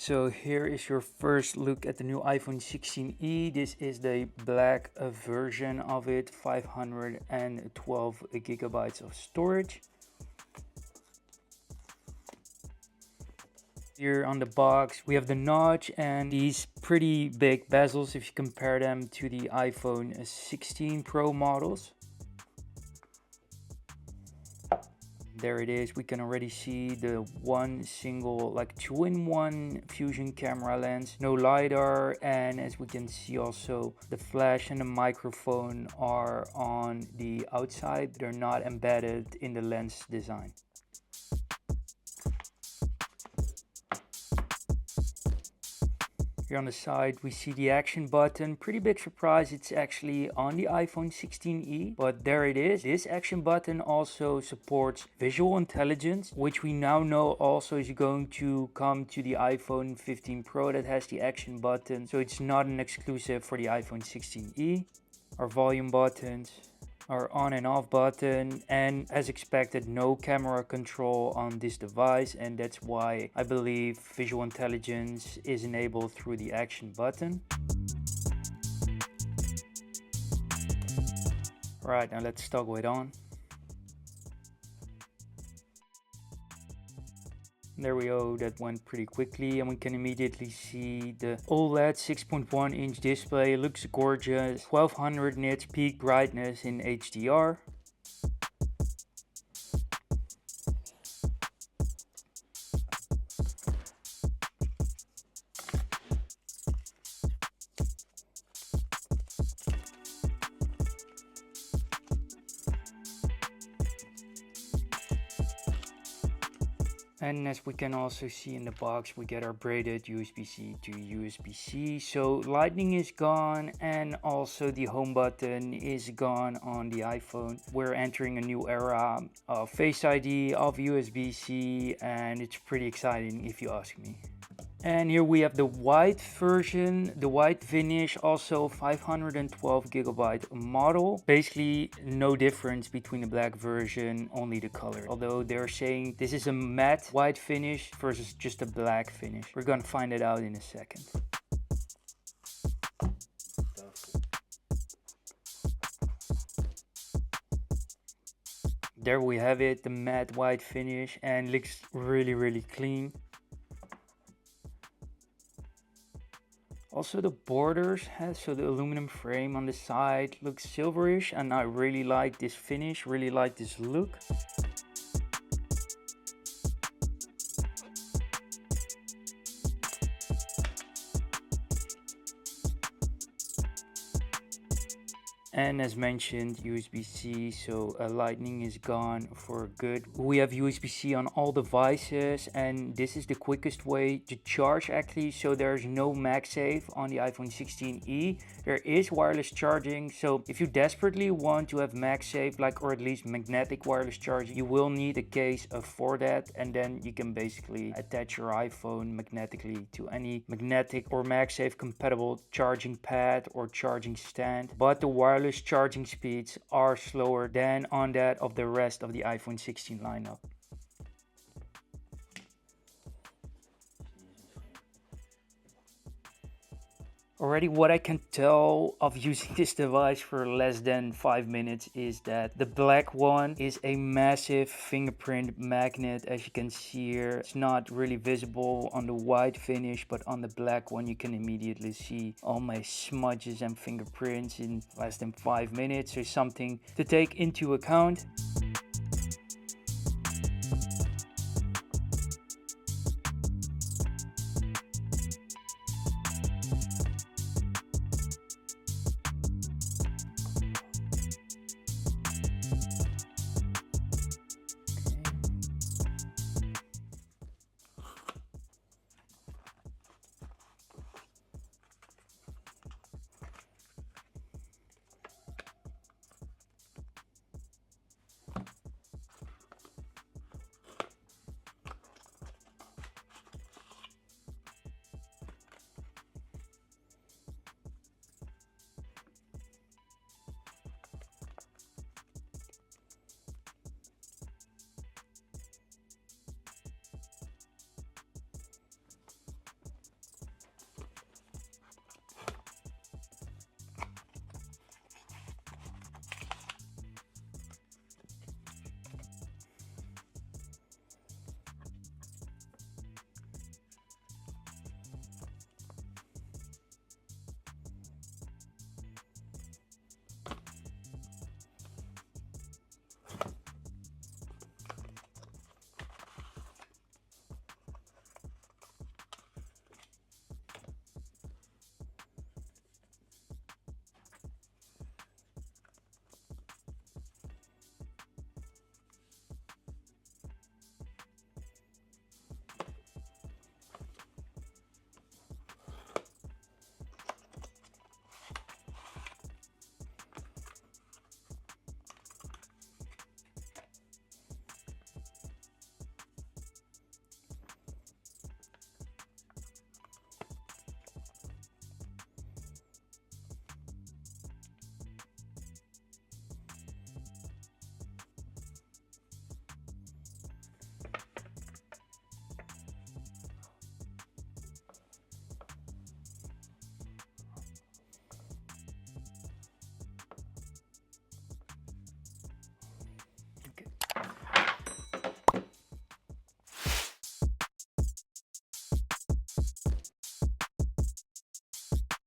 So here is your first look at the new iPhone 16e. This is the black version of it, 512 gigabytes of storage. Here on the box we have the notch and these pretty big bezels if you compare them to the iPhone 16 Pro models. There it is. We can already see the one single, like 2-in-1 fusion camera lens, no LiDAR, and as we can see also the flash and the microphone are on the outside. They're not embedded in the lens design. Here on the side we see the action button. Pretty big surprise, it's actually on the iPhone 16e, but there it is. This action button also supports visual intelligence, which we now know also is going to come to the iPhone 15 Pro that has the action button, so it's not an exclusive for the iPhone 16e. Our volume buttons, our on and off button, and as expected no camera control on this device, and that's why I believe visual intelligence is enabled through the action button. Right, now let's toggle it on. There we go, that went pretty quickly, and we can immediately see the OLED 6.1 inch display. It looks gorgeous, 1200 nits peak brightness in HDR. And as we can also see in the box, we get our braided USB-C to USB-C. So lightning is gone, and also the home button is gone on the iPhone. We're entering a new era of Face ID, of USB-C, and it's pretty exciting if you ask me. And here we have the white version, the white finish, also 512 gigabyte model. Basically no difference between the black version, only the color. Although they're saying this is a matte white finish versus just a black finish. We're gonna find it out in a second. There we have it, the matte white finish, and looks really clean. Also the borders, so the aluminum frame on the side looks silverish, and I really like this finish, really like this look. And as mentioned, USB-C, so lightning is gone for good. We have USB-C on all devices, and this is the quickest way to charge actually. So there's no MagSafe on the iPhone 16e. There is wireless charging, so if you desperately want to have MagSafe, like, or at least magnetic wireless charging, you will need a case for that, and then you can basically attach your iPhone magnetically to any magnetic or MagSafe compatible charging pad or charging stand. But the wireless charging speeds are slower than on that of the rest of the iPhone 16 lineup. Already what I can tell of using this device for less than 5 minutes is that the black one is a massive fingerprint magnet. As you can see here, it's not really visible on the white finish, but on the black one you can immediately see all my smudges and fingerprints in less than 5 minutes. So something to take into account.